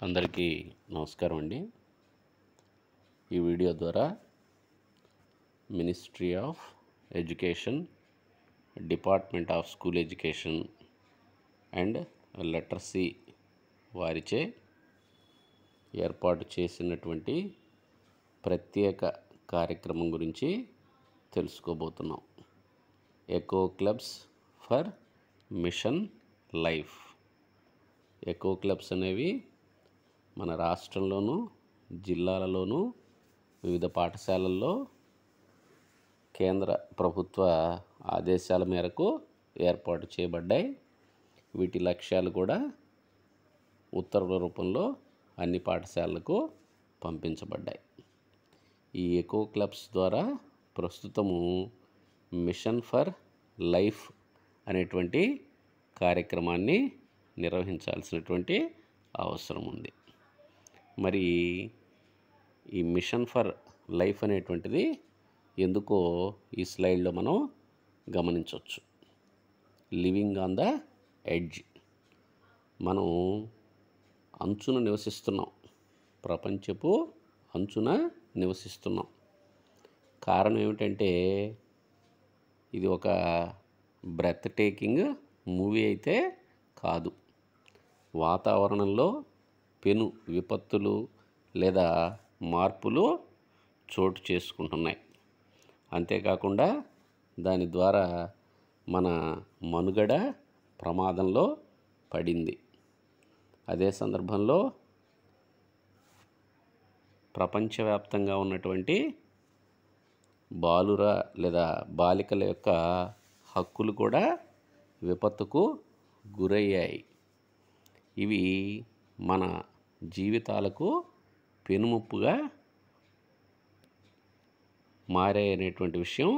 అందరికీ నమస్కారం అండి. ఈ వీడియో ద్వారా ministry of education, department of school education and literacy వారిచే ఏర్పాటు చేసినటువంటి ప్రత్యేక కార్యక్రమం గురించి తెలుసుకోబోతున్నాం. Eco clubs for mission life. Eco clubs అనేవి మన రాష్ట్రంలోనూ జిల్లాలలోనూ వివిధ పాఠశాలల్లో కేంద్ర ప్రభుత్వ ఆదేశాల మేరకు ఏర్పాటు చేయబడ్డాయి. వీటి లక్ష్యాలు కూడా ఉత్తర్వుల రూపంలో అన్ని పాఠశాలలకు పంపించబడ్డాయి. ఈ ఎకో క్లబ్స్ ద్వారా ప్రస్తుతము మిషన్ ఫర్ లైఫ్ అనేటువంటి కార్యక్రమాన్ని నిర్వహించాల్సినటువంటి అవసరం ఉంది. మరి ఈ మిషన్ ఫర్ లైఫ్ అనేటువంటిది ఎందుకో ఈ స్లైడ్లో మనం గమనించవచ్చు. Living on the edge. మనం అంచున నివసిస్తున్నాం, ప్రపంచపు అంచున నివసిస్తున్నాం. కారణం ఏమిటంటే ఇది ఒక బ్రెత్ టేకింగ్ మూవీ అయితే కాదు. వాతావరణంలో పెను విపత్తులు లేదా మార్పులు చోటు చేసుకుంటున్నాయి. అంతేకాకుండా దాని ద్వారా మన మనుగడ ప్రమాదంలో పడింది. అదే సందర్భంలో ప్రపంచవ్యాప్తంగా ఉన్నటువంటి బాలుర లేదా బాలికల యొక్క హక్కులు కూడా విపత్తుకు గురయ్యాయి. ఇవి మన జీవితాలకు పెనుముప్పుగా మారాయనేటువంటి విషయం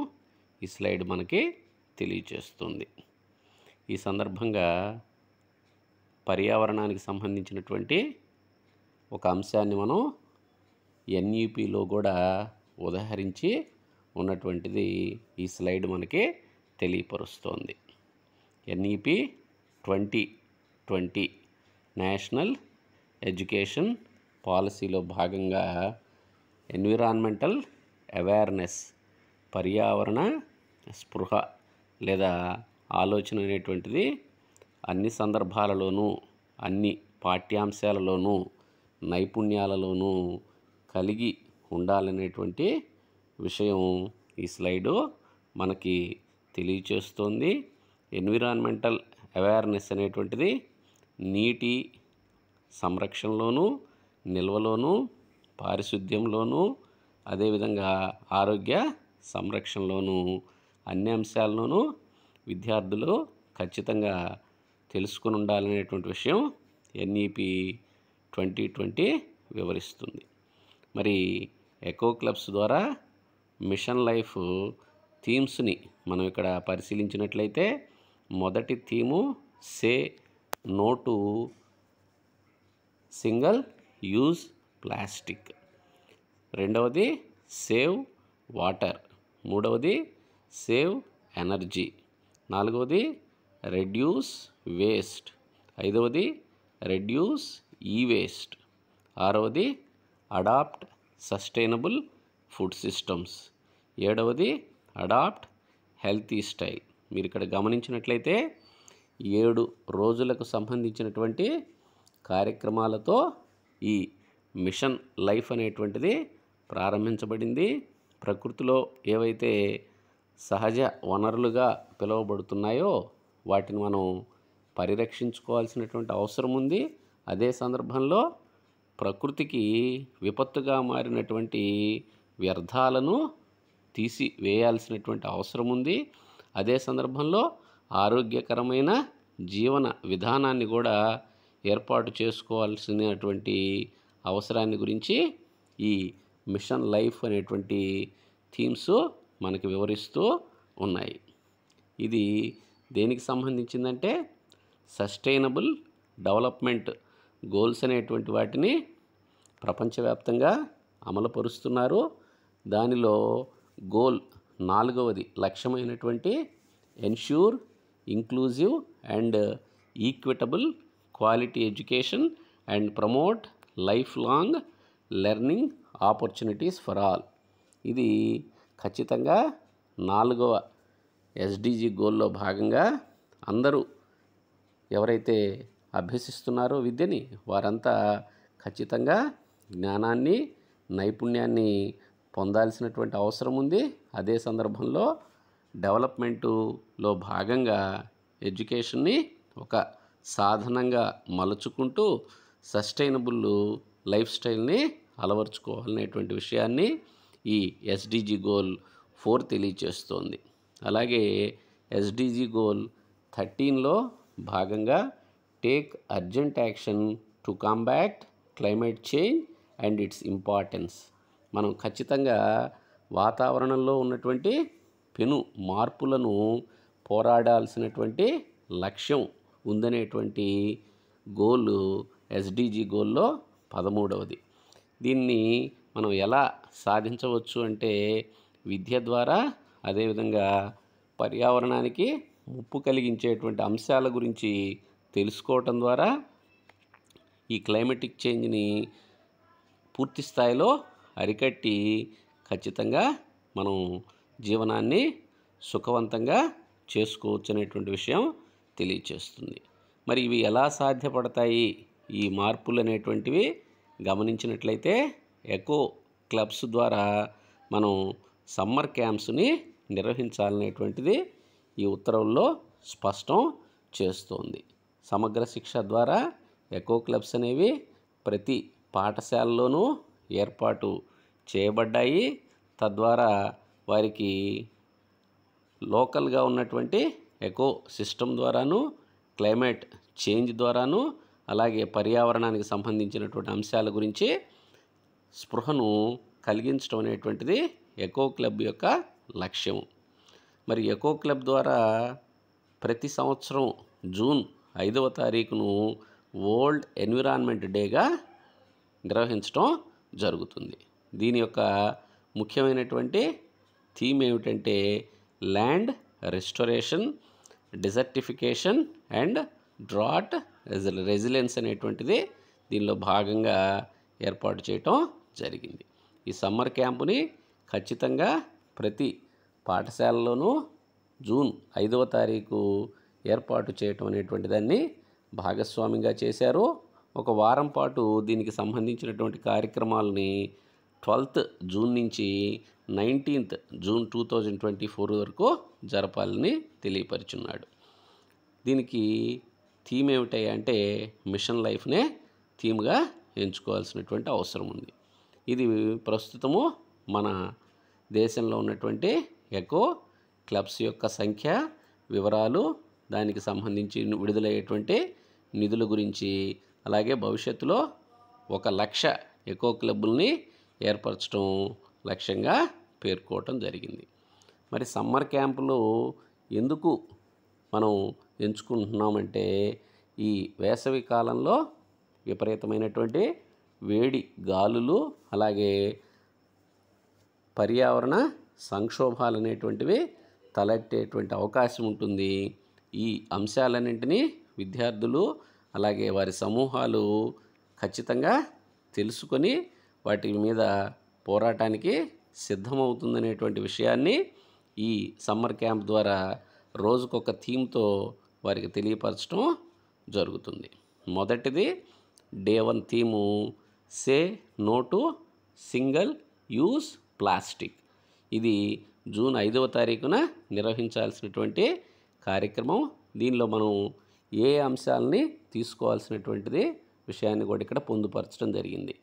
ఈ స్లైడ్ మనకి తెలియచేస్తుంది. ఈ సందర్భంగా పర్యావరణానికి సంబంధించినటువంటి ఒక అంశాన్ని మనం ఎన్ఈపిలో కూడా ఉదహరించి ఉన్నటువంటిది ఈ స్లైడ్ మనకి తెలియపరుస్తోంది. ఎన్ఈపి 2020 నేషనల్ ఎడ్యుకేషన్ పాలసీలో భాగంగా ఎన్విరాన్మెంటల్ అవేర్నెస్, పర్యావరణ స్పృహ లేదా ఆలోచన అనేటువంటిది అన్ని సందర్భాలలోనూ, అన్ని పాఠ్యాంశాలలోనూ, నైపుణ్యాలలోనూ కలిగి ఉండాలనేటువంటి విషయం ఈ స్లైడు మనకి తెలియచేస్తోంది. ఎన్విరాన్మెంటల్ అవేర్నెస్ అనేటువంటిది నీటి సంరక్షణలోనూ, నిల్వలోనూ, పారిశుద్ధ్యంలోనూ, అదేవిధంగా ఆరోగ్య సంరక్షణలోనూ అన్ని అంశాల్లోనూ విద్యార్థులు ఖచ్చితంగా తెలుసుకుని ఉండాలనేటువంటి విషయం ఎన్ఈపి 2020 వివరిస్తుంది. మరి ఎకో క్లబ్స్ ద్వారా మిషన్ లైఫ్ థీమ్స్ని మనం ఇక్కడ పరిశీలించినట్లయితే మొదటి theme say no to single use plastic, రెండవది సేవ్ వాటర్, మూడవది సేవ్ ఎనర్జీ, నాలుగవది రెడ్యూస్ వేస్ట్, ఐదవది రెడ్యూస్ ఈ వేస్ట్, ఆరవది అడాప్ట్ సస్టైనబుల్ ఫుడ్ సిస్టమ్స్, ఏడవది అడాప్ట్ హెల్తీ స్టైల్. మీరు ఇక్కడ గమనించినట్లయితే 7 రోజులకు సంబంధించినటువంటి కార్యక్రమాలతో ఈ మిషన్ లైఫ్ అనేటువంటిది ప్రారంభించబడింది. ప్రకృతిలో ఏవైతే సహజ వనరులుగా పిలువబడుతున్నాయో వాటిని మనం పరిరక్షించుకోవాల్సినటువంటి అవసరం ఉంది. అదే సందర్భంలో ప్రకృతికి విపత్తుగా మారినటువంటి వ్యర్థాలను తీసివేయాల్సినటువంటి అవసరం ఉంది. అదే సందర్భంలో ఆరోగ్యకరమైన జీవన విధానాన్ని కూడా ఏర్పాటు చేసుకోవాల్సినటువంటి అవసరాన్ని గురించి ఈ మిషన్ లైఫ్ అనేటువంటి థీమ్స్ మనకి వివరిస్తూ ఉన్నాయి. ఇది దేనికి సంబంధించిందంటే సస్టైనబుల్ డెవలప్మెంట్ గోల్స్ అనేటువంటి వాటిని ప్రపంచవ్యాప్తంగా అమలుపరుస్తున్నారు. దానిలో గోల్ 4వది లక్ష్యమైనటువంటి ensure inclusive and equitable quality education and promote life long learning opportunities for all. ఇది ఖచ్చితంగా 4వ ఎస్డిజి గోల్లో భాగంగా అందరూ ఎవరైతే అభ్యసిస్తున్నారో విద్యని వారంతా ఖచ్చితంగా జ్ఞానాన్ని, నైపుణ్యాన్ని పొందాల్సినటువంటి అవసరం ఉంది. అదే సందర్భంలో డెవలప్మెంటులో భాగంగా ఎడ్యుకేషన్ని ఒక సాధనంగా మలుచుకుంటూ సస్టైనబుల్ లైఫ్ స్టైల్ని అలవర్చుకోవాలనేటువంటి విషయాన్ని ఈ ఎస్డిజి గోల్ 4 తెలియచేస్తోంది. అలాగే ఎస్డిజి గోల్ 13లో భాగంగా take urgent action to combat climate change and its importance. మనం ఖచ్చితంగా వాతావరణంలో ఉన్నటువంటి పెను మార్పులను పోరాడాల్సినటువంటి లక్ష్యం ఉందనేటువంటి గోలు ఎస్డిజి గోల్లో 13వది. దీన్ని మనం ఎలా సాధించవచ్చు అంటే విద్య ద్వారా, అదేవిధంగా పర్యావరణానికి ముప్పు కలిగించేటువంటి అంశాల గురించి తెలుసుకోవటం ద్వారా ఈ క్లైమేటిక్ చేంజ్ని పూర్తి స్థాయిలో అరికట్టి ఖచ్చితంగా మనం జీవనాన్ని సుఖవంతంగా చేసుకోవచ్చు అనేటువంటి విషయం తెలియచేస్తుంది. మరి ఇవి ఎలా సాధ్యపడతాయి ఈ మార్పులు అనేటువంటివి గమనించినట్లయితే ఎకో క్లబ్స్ ద్వారా మనం సమ్మర్ క్యాంప్స్ని నిర్వహించాలనేటువంటిది ఈ ఉత్తర్వుల్లో స్పష్టం చేస్తోంది. సమగ్ర శిక్ష ద్వారా ఎకో క్లబ్స్ అనేవి ప్రతి పాఠశాలలోనూ ఏర్పాటు చేయబడ్డాయి. తద్వారా వారికి లోకల్గా ఉన్నటువంటి ఎకో సిస్టమ్ ద్వారాను, క్లైమేట్ చేంజ్ ద్వారాను, అలాగే పర్యావరణానికి సంబంధించినటువంటి అంశాల గురించి స్పృహను కలిగించడం అనేటువంటిది ఎకో క్లబ్ యొక్క లక్ష్యం. మరి ఎకో క్లబ్ ద్వారా ప్రతి సంవత్సరం జూన్ 5వ తారీఖును వరల్డ్ ఎన్విరాన్మెంట్ డేగా నిర్వహించడం జరుగుతుంది. దీని యొక్క ముఖ్యమైనటువంటి థీమ్ ఏమిటంటే land restoration, desertification and drought resilience అనేటువంటిది దీనిలో భాగంగా ఏర్పాటు చేయటం జరిగింది. ఈ సమ్మర్ క్యాంపుని ఖచ్చితంగా ప్రతి పాఠశాలలోనూ జూన్ 5వ తారీఖు ఏర్పాటు చేయటం అనేటువంటి దాన్ని భాగస్వామ్యంగా చేశారు. ఒక వారం పాటు దీనికి సంబంధించినటువంటి కార్యక్రమాలని 12th జూన్ నుంచి 19th జూన్ 2024 వరకు జరపాలని తెలియపరుచున్నాడు. దీనికి థీమ్ ఏమిటాయి అంటే మిషన్ లైఫ్నే థీమ్గా ఎంచుకోవాల్సినటువంటి అవసరం ఉంది. ఇది ప్రస్తుతము మన దేశంలో ఉన్నటువంటి ఎకో క్లబ్స్ యొక్క సంఖ్య, వివరాలు, దానికి సంబంధించి విడుదలయ్యేటువంటి నిధుల గురించి, అలాగే భవిష్యత్తులో 1,00,000 ఎకో క్లబ్బుల్ని ఏర్పరచడం లక్ష్యంగా పేర్కోవటం జరిగింది. మరి సమ్మర్ క్యాంపులు ఎందుకు మనం ఎంచుకుంటున్నామంటే ఈ వేసవి కాలంలో విపరీతమైనటువంటి వేడి గాలులు, అలాగే పర్యావరణ సంక్షోభాలు అనేటువంటివి తలెట్టేటువంటి అవకాశం ఉంటుంది. ఈ అంశాలన్నింటినీ విద్యార్థులు అలాగే వారి సమూహాలు ఖచ్చితంగా తెలుసుకొని వాటి మీద పోరాటానికి సిద్ధమవుతుందనేటువంటి విషయాన్ని ఈ సమ్మర్ క్యాంప్ ద్వారా రోజుకొక థీమ్తో వారికి తెలియపరచడం జరుగుతుంది. మొదటిది day 1 theme say no to single use plastic. ఇది జూన్ 5వ తారీఖున నిర్వహించాల్సినటువంటి కార్యక్రమం. దీనిలో మనం ఏ అంశాలని తీసుకోవాల్సినటువంటిది విషయాన్ని కూడా ఇక్కడ పొందుపరచడం జరిగింది.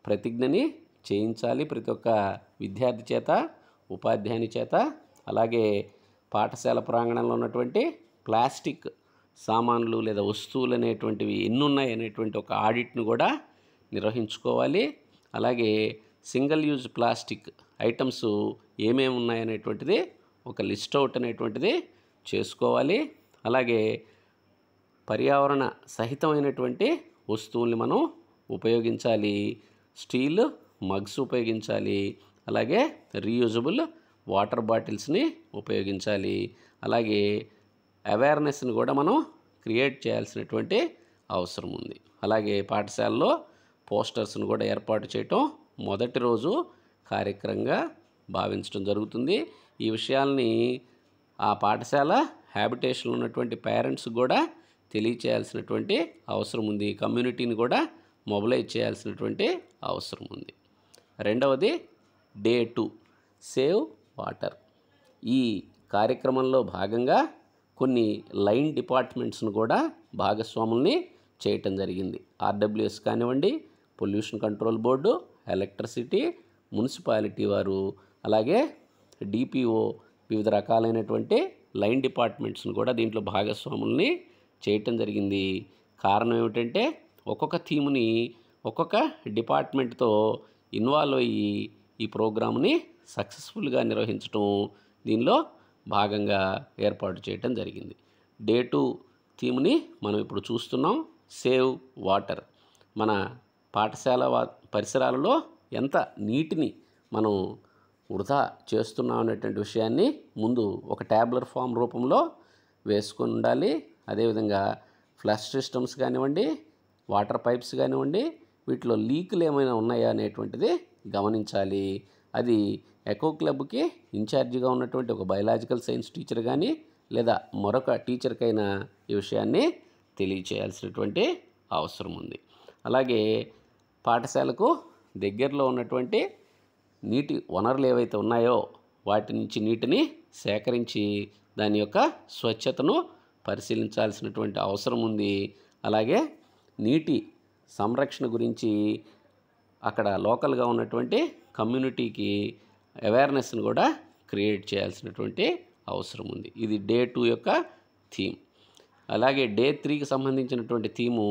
ప్రతిజ్ఞని చేయించాలి ప్రతి ఒక్క విద్యార్థి చేత, ఉపాధ్యాయుని చేత. అలాగే పాఠశాల ప్రాంగణంలో ఉన్నటువంటి ప్లాస్టిక్ సామాన్లు లేదా వస్తువులు అనేటువంటివి ఎన్ని ఉన్నాయి అనేటువంటి ఒక ఆడిట్ను కూడా నిర్వహించుకోవాలి. అలాగే సింగిల్ యూజ్ ప్లాస్టిక్ ఐటమ్స్ ఏమేమి ఉన్నాయనేటువంటిది ఒక లిస్ట్ అవుట్ అనేటువంటిది చేసుకోవాలి. అలాగే పర్యావరణ సహితమైనటువంటి వస్తువుల్ని మనం ఉపయోగించాలి. స్టీల్ మగ్స్ ఉపయోగించాలి. అలాగే రీయూజబుల్ వాటర్ బాటిల్స్ని ఉపయోగించాలి. అలాగే అవేర్నెస్ని కూడా మనం క్రియేట్ చేయాల్సినటువంటి అవసరం ఉంది. అలాగే పాఠశాలలో పోస్టర్స్ను కూడా ఏర్పాటు చేయటం మొదటి రోజు కార్యక్రమంగా భావించడం జరుగుతుంది. ఈ విషయాల్ని ఆ పాఠశాల హ్యాబిటేషన్లో ఉన్నటువంటి పేరెంట్స్ కూడా తెలియచేయాల్సినటువంటి అవసరం ఉంది. కమ్యూనిటీని కూడా మొబిలైజ్ చేయాల్సినటువంటి అవసరం ఉంది. రెండవది డే 2 సేవ్ వాటర్. ఈ కార్యక్రమంలో భాగంగా కొన్ని లైన్ డిపార్ట్మెంట్స్ను కూడా భాగస్వాముల్ని చేయటం జరిగింది. ఆర్డబ్ల్యూఎస్ కానివ్వండి, pollution control board, electricity, municipality వారు, అలాగే డిపిఓ, వివిధ రకాలైనటువంటి లైన్ డిపార్ట్మెంట్స్ను కూడా దీంట్లో భాగస్వాముల్ని చేయటం జరిగింది. కారణం ఏమిటంటే ఒక్కొక్క థీమ్ని ఒక్కొక్క డిపార్ట్మెంట్తో ఇన్వాల్వ్ అయ్యి ఈ ప్రోగ్రామ్ని సక్సెస్ఫుల్గా నిర్వహించడం దీనిలో భాగంగా ఏర్పాటు చేయటం జరిగింది. డే 2 థీమ్ని మనం ఇప్పుడు చూస్తున్నాం, సేవ్ వాటర్. మన పాఠశాల పరిసరాలలో ఎంత నీటిని మనం వృధా చేస్తున్నాం అనేటువంటి విషయాన్ని ముందు ఒక ట్యాబ్లర్ ఫామ్ రూపంలో వేసుకొని ఉండాలి. అదేవిధంగా ఫ్లష్ సిస్టమ్స్ కానివ్వండి, వాటర్ పైప్స్ కానివ్వండి, వీటిలో లీకులు ఏమైనా ఉన్నాయా అనేటువంటిది గమనించాలి. అది ఎకో క్లబ్కి ఇన్ఛార్జిగా ఉన్నటువంటి ఒక బయలాజికల్ సైన్స్ టీచర్ కానీ లేదా మరొక టీచర్కైనా ఈ విషయాన్ని తెలియచేయాల్సినటువంటి అవసరం ఉంది. అలాగే పాఠశాలకు దగ్గరలో ఉన్నటువంటి నీటి వనరులు ఏవైతే ఉన్నాయో వాటి నుంచి నీటిని సేకరించి దాని యొక్క స్వచ్ఛతను పరిశీలించాల్సినటువంటి అవసరం ఉంది. అలాగే నీటి సంరక్షణ గురించి అక్కడ లోకల్గా ఉన్నటువంటి కమ్యూనిటీకి అవేర్నెస్ని కూడా క్రియేట్ చేయాల్సినటువంటి అవసరం ఉంది. ఇది డే 2 యొక్క థీమ్. అలాగే డే 3కి సంబంధించినటువంటి థీము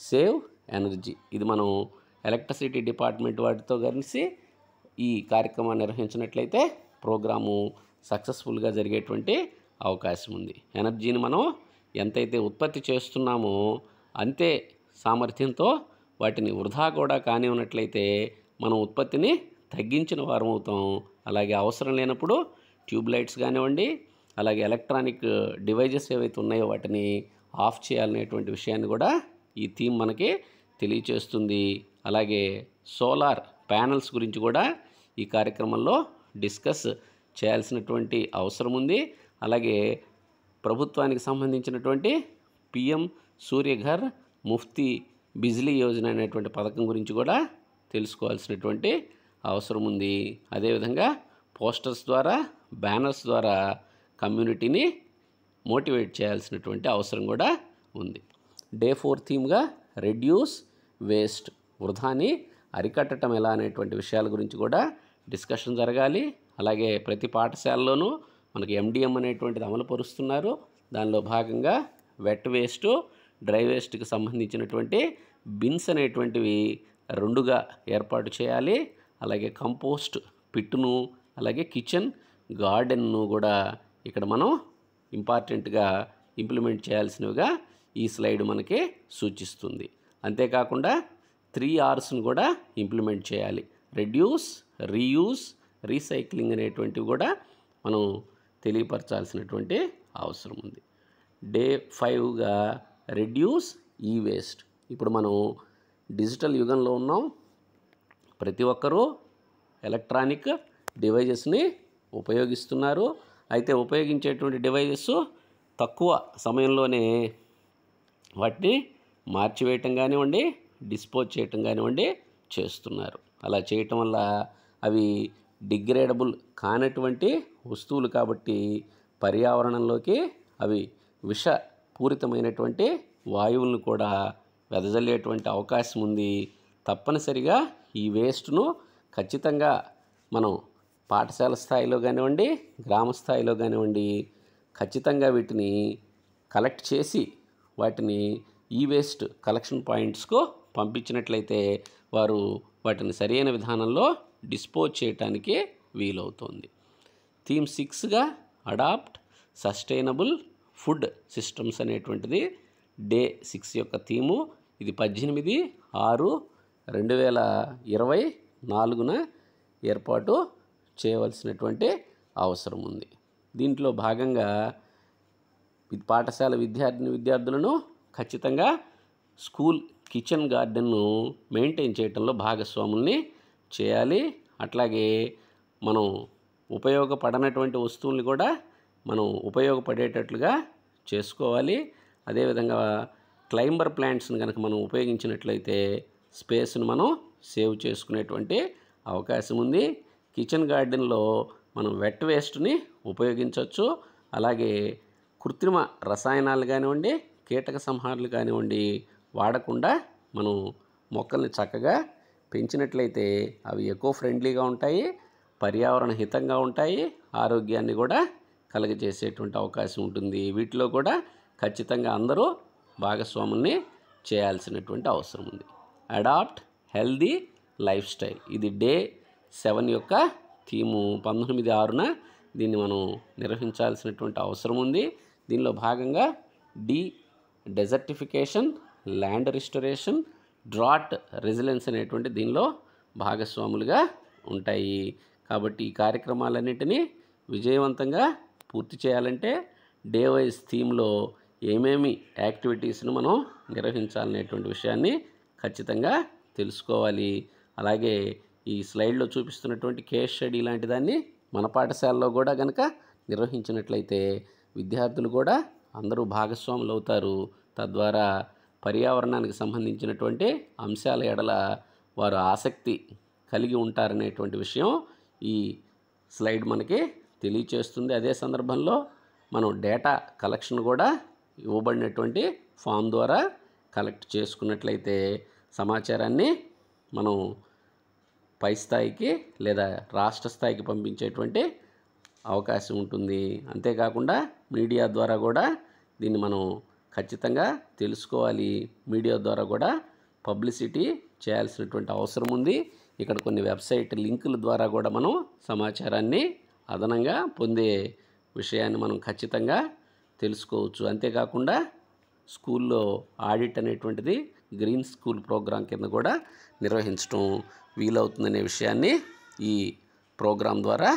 సేవ్ ఎనర్జీ. ఇది మనం ఎలక్ట్రిసిటీ డిపార్ట్మెంట్ వాటితో కలిసి ఈ కార్యక్రమాన్ని నిర్వహించినట్లయితే ప్రోగ్రాము సక్సెస్ఫుల్గా జరిగేటువంటి అవకాశం ఉంది. ఎనర్జీని మనం ఎంతైతే ఉత్పత్తి చేస్తున్నామో అంతే సామర్థ్యంతో వాటిని వృధా కూడా కానివ్వనట్లయితే మనం ఉత్పత్తిని తగ్గించిన వారం అవుతాం. అలాగే అవసరం లేనప్పుడు ట్యూబ్ లైట్స్ కానివ్వండి, అలాగే ఎలక్ట్రానిక్ డివైజెస్ ఏవైతే ఉన్నాయో వాటిని ఆఫ్ చేయాలనేటువంటి విషయాన్ని కూడా ఈ థీమ్ మనకి తెలియచేస్తుంది. అలాగే సోలార్ ప్యానల్స్ గురించి కూడా ఈ కార్యక్రమంలో డిస్కస్ చేయాల్సినటువంటి అవసరం ఉంది. అలాగే ప్రభుత్వానికి సంబంధించినటువంటి పిఎం సూర్యఘర్ ముఫ్తీ బిజ్లీ యోజన అనేటువంటి పథకం గురించి కూడా తెలుసుకోవాల్సినటువంటి అవసరం ఉంది. అదేవిధంగా పోస్టర్స్ ద్వారా, బ్యానర్స్ ద్వారా కమ్యూనిటీని మోటివేట్ చేయాల్సినటువంటి అవసరం కూడా ఉంది. డే 4 థీమ్గా రెడ్యూస్ వేస్ట్, వృధాని అరికట్టడం ఎలా అనేటువంటి విషయాల గురించి కూడా డిస్కషన్ జరగాలి. అలాగే ప్రతి పాఠశాలలోనూ మనకి ఎండిఎం అనేటువంటిది అమలు పరుస్తున్నారు. దానిలో భాగంగా వెట్ వేస్ట్, డ్రై వేస్ట్కి సంబంధించినటువంటి బిన్స్ అనేటువంటివి 2గా ఏర్పాటు చేయాలి. అలాగే కంపోస్ట్ పిట్టును, అలాగే కిచెన్ గార్డెన్ను కూడా ఇక్కడ మనం ఇంపార్టెంట్గా ఇంప్లిమెంట్ చేయాల్సినవిగా ఈ స్లైడ్ మనకి సూచిస్తుంది. అంతేకాకుండా 3 Rస్ను కూడా ఇంప్లిమెంట్ చేయాలి. రెడ్యూస్, రీయూస్, రీసైక్లింగ్ అనేటువంటివి కూడా మనం తెలియపరచాల్సినటువంటి అవసరం ఉంది. Day 5గా reduce e waste. ఇప్పుడు మనం డిజిటల్ యుగంలో ఉన్నాం. ప్రతి ఒక్కరూ ఎలక్ట్రానిక్ డివైజెస్ని ఉపయోగిస్తున్నారు. అయితే ఉపయోగించేటువంటి డివైజెస్ తక్కువ సమయంలోనే వాటిని మార్చివేయటం కానివ్వండి, డిస్పోజ్ చేయటం కానివ్వండి చేస్తున్నారు. అలా చేయటం వల్ల అవి డిగ్రేడబుల్ కానటువంటి వస్తువులు కాబట్టి పర్యావరణంలోకి అవి విషపూరితమైనటువంటి వాయువులను కూడా వెదజల్లేటువంటి అవకాశం ఉంది. తప్పనిసరిగా ఈ వేస్ట్ను ఖచ్చితంగా మనం పాఠశాల స్థాయిలో కానివ్వండి, గ్రామ స్థాయిలో కానివ్వండి ఖచ్చితంగా వీటిని కలెక్ట్ చేసి వాటిని ఈ వేస్ట్ కలెక్షన్ పాయింట్స్కు పంపించినట్లయితే వారు వాటిని సరైన విధానంలో డిస్పోజ్ చేయటానికి వీలవుతుంది. థీమ్ 6గా అడాప్ట్ సస్టైనబుల్ ఫుడ్ సిస్టమ్స్ అనేటువంటిది డే 6 యొక్క థీము. ఇది 18/6/2024న ఏర్పాటు చేయవలసినటువంటి అవసరం ఉంది. దీంట్లో భాగంగా పాఠశాల విద్యార్థులను ఖచ్చితంగా స్కూల్ కిచెన్ గార్డెన్ను మెయింటైన్ చేయడంలో భాగస్వాముల్ని చేయాలి. అట్లాగే మనం ఉపయోగపడనటువంటి వస్తువుల్ని కూడా మనం ఉపయోగపడేటట్లుగా చేసుకోవాలి. అదేవిధంగా క్లైంబర్ ప్లాంట్స్ని కనుక మనం ఉపయోగించినట్లయితే స్పేస్ను మనం సేవ్ చేసుకునేటువంటి అవకాశం ఉంది. కిచెన్ గార్డెన్లో మనం వెట్ వేస్ట్ని ఉపయోగించవచ్చు. అలాగే కృత్రిమ రసాయనాలు కానివ్వండి, కీటక సంహారాలు కానివ్వండి వాడకుండా మనం మొక్కల్ని చక్కగా పెంచినట్లయితే అవి ఎకో ఫ్రెండ్లీగా ఉంటాయి, పర్యావరణ హితంగా ఉంటాయి, ఆరోగ్యాన్ని కూడా కలుగజేసేటువంటి అవకాశం ఉంటుంది. వీటిలో కూడా ఖచ్చితంగా అందరూ భాగస్వాముల్ని చేయాల్సినటువంటి అవసరం ఉంది. అడాప్ట్ హెల్దీ లైఫ్ స్టైల్, ఇది డే 7 యొక్క థీము. 19/6న దీన్ని మనం నిర్వహించాల్సినటువంటి అవసరం ఉంది. దీనిలో భాగంగా desertification, land restoration, drought resilience అనేటువంటి దీనిలో భాగస్వాములుగా ఉంటాయి. కాబట్టి ఈ కార్యక్రమాలన్నింటినీ విజయవంతంగా పూర్తి చేయాలంటే డే వైజ్ థీమ్లో ఏమేమి యాక్టివిటీస్ను మనం నిర్వహించాలనేటువంటి విషయాన్ని ఖచ్చితంగా తెలుసుకోవాలి. అలాగే ఈ స్లైడ్లో చూపిస్తున్నటువంటి కేస్ స్టడీ లాంటి దాన్ని మన పాఠశాలలో కూడా కనుక నిర్వహించినట్లయితే విద్యార్థులు కూడా అందరూ భాగస్వాములు అవుతారు. తద్వారా పర్యావరణానికి సంబంధించినటువంటి అంశాల ఎడల వారు ఆసక్తి కలిగి ఉంటారనేటువంటి విషయం ఈ స్లైడ్ మనకి తెలియచేస్తుంది. అదే సందర్భంలో మనం డేటా కలెక్షన్ కూడా ఇవ్వబడినటువంటి ఫామ్ ద్వారా కలెక్ట్ చేసుకున్నట్లయితే సమాచారాన్ని మనం పై స్థాయికి లేదా రాష్ట్ర స్థాయికి పంపించేటువంటి అవకాశం ఉంటుంది. అంతేకాకుండా మీడియా ద్వారా కూడా దీన్ని మనం ఖచ్చితంగా తెలుసుకోవాలి. మీడియా ద్వారా కూడా పబ్లిసిటీ చేయాల్సినటువంటి అవసరం ఉంది. ఇక్కడ కొన్ని వెబ్సైట్ లింకుల ద్వారా కూడా మనం సమాచారాన్ని అదనంగా పొందే విషయాన్ని మనం ఖచ్చితంగా తెలుసుకోవచ్చు. అంతేకాకుండా స్కూల్లో ఆడిట్ అనేటువంటిది గ్రీన్ స్కూల్ ప్రోగ్రాం కింద కూడా నిర్వహించడం వీలవుతుందనే విషయాన్ని ఈ ప్రోగ్రాం ద్వారా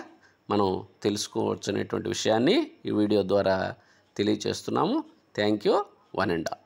మనం తెలుసుకోవచ్చు అనేటువంటి విషయాన్ని ఈ వీడియో ద్వారా తెలియచేస్తున్నాము. Thank you, one and all.